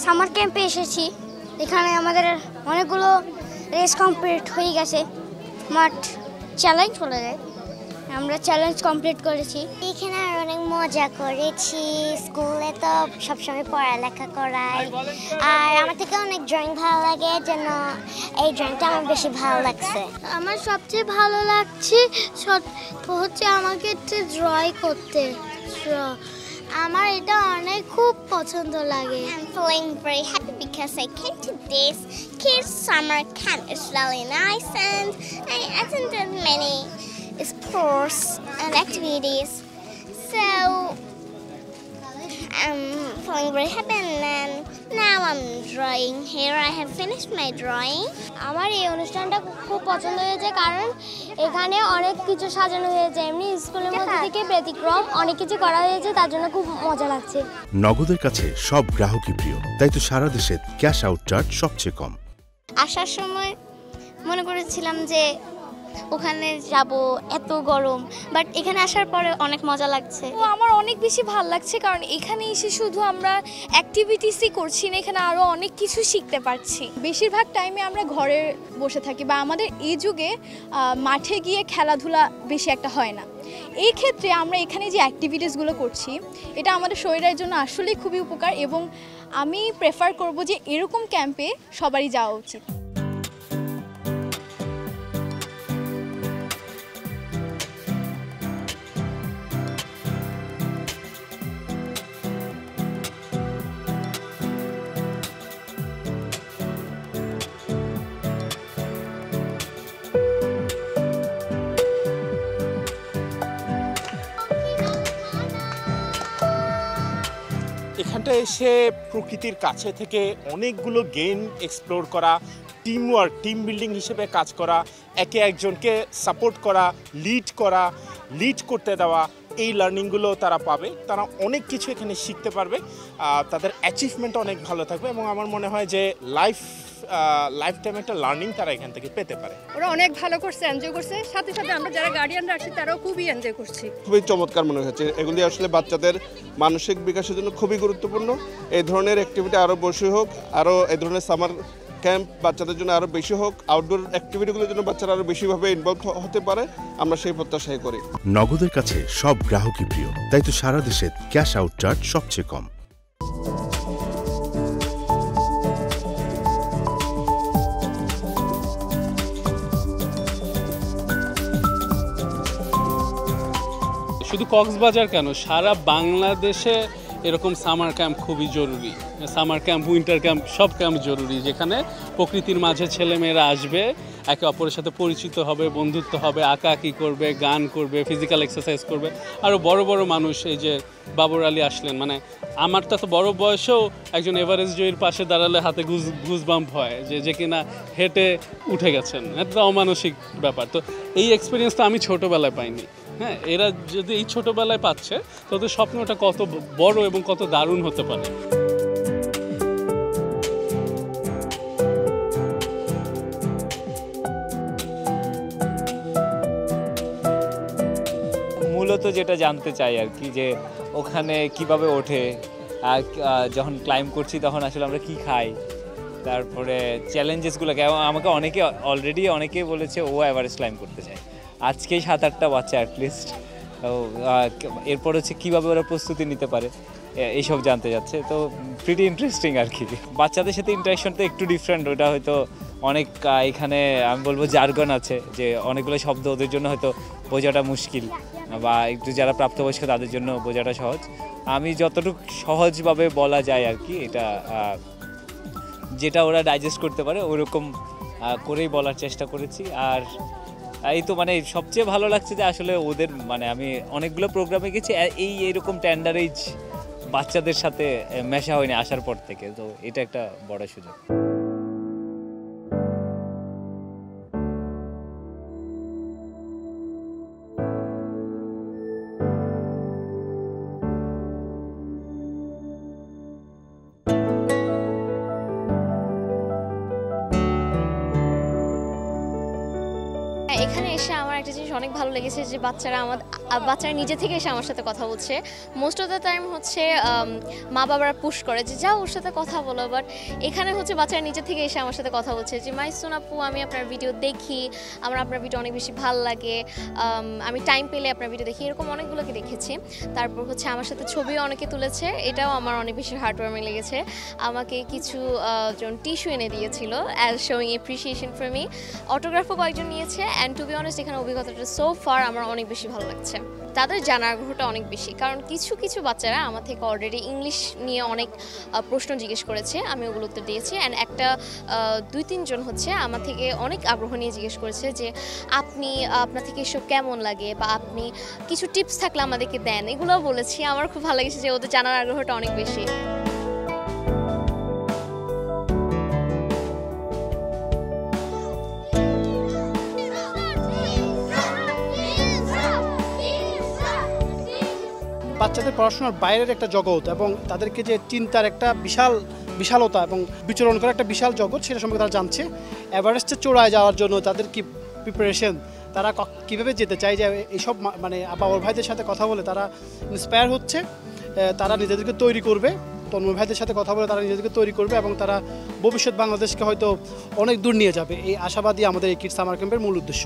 Summer ক্যাম্পে এসেছি। এখানে আমাদের অনেকগুলো রেস কমপ্লিট হয়ে গেছে। মাঠ চ্যালেঞ্জ বলা যায়, আমরা চ্যালেঞ্জ কমপ্লিট করেছি। এখানে আর অনেক মজা করেছি। স্কুলে তো সবসময় পড়ালেখা করায়, আর আমার থেকে অনেক ড্রয়িং ভালো লাগে, জন্য এই ড্রয়িংটা আমার বেশি ভালো লাগছে। আমার সবচেয়ে ভালো লাগছে হচ্ছে আমাকে ড্রয়িং করতে। আমার এটা অনেক খুব পছন্দ লাগে। I'm feeling very happy because I came to this kids summer camp. It's really nice and I attended many sports and activities. So I'm feeling very happy and now I'm drawing here. I have finished my drawing. আমার এই অনুষ্ঠানটা খুব পছন্দ হয়েছে, কারণ এখানে অনেক কিছু সাজানো হয়েছে। এমনি স্কুলের মধ্যে থেকে ব্যতিক্রম অনেক কিছু করা হয়েছে, তার জন্য খুব মজা লাগছে। নগদের কাছে সব গ্রাহকই প্রিয়, তাই তো সারা দেশে ক্যাশ আউট চার্জ সবচেয়ে কম। আসার সময় মনে করেছিলাম যে ওখানে যাব, এত গরম, বাট এখানে আসার পরে অনেক মজা লাগছে। তো আমার অনেক বেশি ভালো লাগছে, কারণ এখানে এসে শুধু আমরা অ্যাক্টিভিটিসই করছি না, এখানে আরও অনেক কিছু শিখতে পারছি। বেশিরভাগ টাইমে আমরা ঘরে বসে থাকি, বা আমাদের এই যুগে মাঠে গিয়ে খেলাধুলা বেশি একটা হয় না। এই ক্ষেত্রে আমরা এখানে যে অ্যাক্টিভিটিসগুলো করছি, এটা আমাদের শরীরের জন্য আসলেই খুবই উপকার, এবং আমি প্রেফার করব যে এরকম ক্যাম্পে সবারই যাওয়া উচিত। এখানটা এসে প্রকৃতির কাছে থেকে অনেকগুলো গেম এক্সপ্লোর করা, টিম ওয়ার্ক, টিম বিল্ডিং হিসেবে কাজ করা, একে একজনকে সাপোর্ট করা, লিড করতে দেওয়া, এই লার্নিংগুলো তারা পাবে। তারা অনেক কিছু এখানে শিখতে পারবে, তাদের অ্যাচিভমেন্ট অনেক ভালো থাকবে, এবং আমার মনে হয় যে লাইফ টাইম একটা লার্নিং তারা এখান থেকে পেতে পারে। ওরা অনেক ভালো করছে, এনজয় করছে, সাথে সাথে আমরা যারা গার্ডিয়ানরা আছি তারাও খুবই এনজয় করছি। খুবই চমৎকার মনে হচ্ছে। এগুলি আসলে বাচ্চাদের মানসিক বিকাশের জন্য খুবই গুরুত্বপূর্ণ। এই ধরনের অ্যাক্টিভিটি আরও বেশি হোক, আরও এই ধরনের সামার ক্যাম্প বাচ্চাদের জন্য আরও বেশি হোক, আউটডোর অ্যাক্টিভিটিগুলোর জন্য বাচ্চারা আরও বেশিভাবে ইনভলভ হতে পারে, আমরা সেই প্রত্যাশাই করি। নগদের কাছে সব গ্রাহকই প্রিয়, তাই তো সারা দেশে ক্যাশ আউট চার্জ সবচেয়ে কম। শুধু কক্সবাজার কেন, সারা বাংলাদেশে এরকম সামার ক্যাম্প খুবই জরুরি। সামার ক্যাম্প, উইন্টার ক্যাম্প, সব ক্যাম্প জরুরি, যেখানে প্রকৃতির মাঝে ছেলেমেয়েরা আসবে, একে অপরের সাথে পরিচিত হবে, বন্ধুত্ব হবে, আঁকাআঁকি করবে, গান করবে, ফিজিক্যাল এক্সারসাইজ করবে। আরও বড় বড় মানুষ, এই যে বাবর আলী আসলেন, মানে আমারটা তো বড় বয়সেও একজন এভারেস্ট জয়ীর পাশে দাঁড়ালে হাতে গুজবাম্প হয়, যে কিনা হেঁটে উঠে গেছেন। এটা অমানসিক ব্যাপার। তো এই এক্সপিরিয়েন্সটা আমি ছোটোবেলায় পাইনি। হ্যাঁ, এরা যদি এই ছোটোবেলায় পাচ্ছে, তাদের স্বপ্নটা কত বড় এবং কত দারুণ হতে পারে। মূলত যেটা জানতে চাই আর কি, যে ওখানে কিভাবে ওঠে, আর যখন ক্লাইম্ব করছি তখন আসলে আমরা কি খাই, তারপরে চ্যালেঞ্জেসগুলো। আমাকে অনেকে বলেছে ও এভারেস্ট ক্লাইম্ব করতে চায়। আজকেই 7-8টা বাচ্চা অ্যাটলিস্ট। এরপর হচ্ছে কীভাবে ওরা প্রস্তুতি নিতে পারে, এইসব জানতে যাচ্ছে। তো প্রিটি ইন্টারেস্টিং আর কি। বাচ্চাদের সাথে ইন্টারাকশনটা একটু ডিফারেন্ট। ওটা হয়তো অনেক এখানে আমি বলবো জার্গন আছে, যে অনেকগুলো শব্দ ওদের জন্য হয়তো বোঝাটা মুশকিল, বা একটু যারা প্রাপ্তবয়স্ক তাদের জন্য বোঝাটা সহজ। আমি যতটুকু সহজভাবে বলা যায় আর কি, এটা যেটা ওরা ডাইজেস্ট করতে পারে ওরকম করেই বলার চেষ্টা করেছি। আর এই তো মানে সবচেয়ে ভালো লাগছে যে আসলে ওদের, মানে আমি অনেকগুলো প্রোগ্রামে গেছি, এইরকম টেন্ডার এজ বাচ্চাদের সাথে মেশা হয়নি আসার পর থেকে। তো এটা একটা বড় সুযোগ। এখানে এসে আমার একটা জিনিস অনেক ভালো লেগেছে যে বাচ্চারা নিজে থেকে এসে আমার সাথে কথা বলছে। মোস্ট অফ দ্য টাইম হচ্ছে মা বাবারা পুশ করে যে যাও ওর সাথে কথা বলো, বাট এখানে হচ্ছে বাচ্চারা নিজে থেকে এসে আমার সাথে কথা বলছে যে মাইসুন আপু আমি আপনার ভিডিও দেখি, আমার আপনার ভিডিও অনেক বেশি ভালো লাগে, আমি টাইম পেলে আপনার ভিডিও দেখি, এরকম অনেকগুলোকে দেখেছি। তারপর হচ্ছে আমার সাথে ছবিও অনেকে তুলেছে, এটাও আমার অনেক বেশি হার্টওয়ার্মিং লেগেছে। আমাকে কিছু জন টিস্যু এনে দিয়েছিল as showing appreciation for me. অটোগ্রাফও কয়েকজন নিয়েছে অ্যান্ড টু বি অনেস্ট এখানে অভিজ্ঞতাটা সো ফার আমার অনেক বেশি ভালো লাগছে। তাদের জানার আগ্রহটা অনেক বেশি, কারণ কিছু কিছু বাচ্চারা আমার থেকে অলরেডি ইংলিশ নিয়ে অনেক প্রশ্ন জিজ্ঞেস করেছে, আমি ওগুলো উত্তর দিয়েছি। অ্যান্ড একটা 2-3 জন হচ্ছে আমার থেকে অনেক আগ্রহ নিয়ে জিজ্ঞেস করেছে যে আপনার থেকে এসব কেমন লাগে বা আপনি কিছু টিপস থাকলে আমাদেরকে দেন, এগুলোও বলেছি। আমার খুব ভালো লেগেছে যে ওদের জানার আগ্রহটা অনেক বেশি। বাচ্চাদের পড়াশোনার বাইরের একটা জগৎ এবং তাদেরকে যে চিন্তার একটা বিশালতা এবং বিচরণ করার একটা বিশাল জগৎ, সেটা সম্পর্কে তারা জানছে। এভারেস্টে চড়ায় যাওয়ার জন্য তাদের কি প্রিপারেশন, তারা কীভাবে যেতে চায়, যে এইসব মানে বাবর ভাইদের সাথে কথা বলে তারা ইন্সপায়ার হচ্ছে, তারা নিজেদেরকে তৈরি করবে। তন্ময় ভাইদের সাথে কথা বলে তারা নিজেদেরকে তৈরি করবে এবং তারা ভবিষ্যৎ বাংলাদেশকে হয়তো অনেক দূর নিয়ে যাবে। এই আশাবাদী আমাদের এই কিডস সামার ক্যাম্পের মূল উদ্দেশ্য।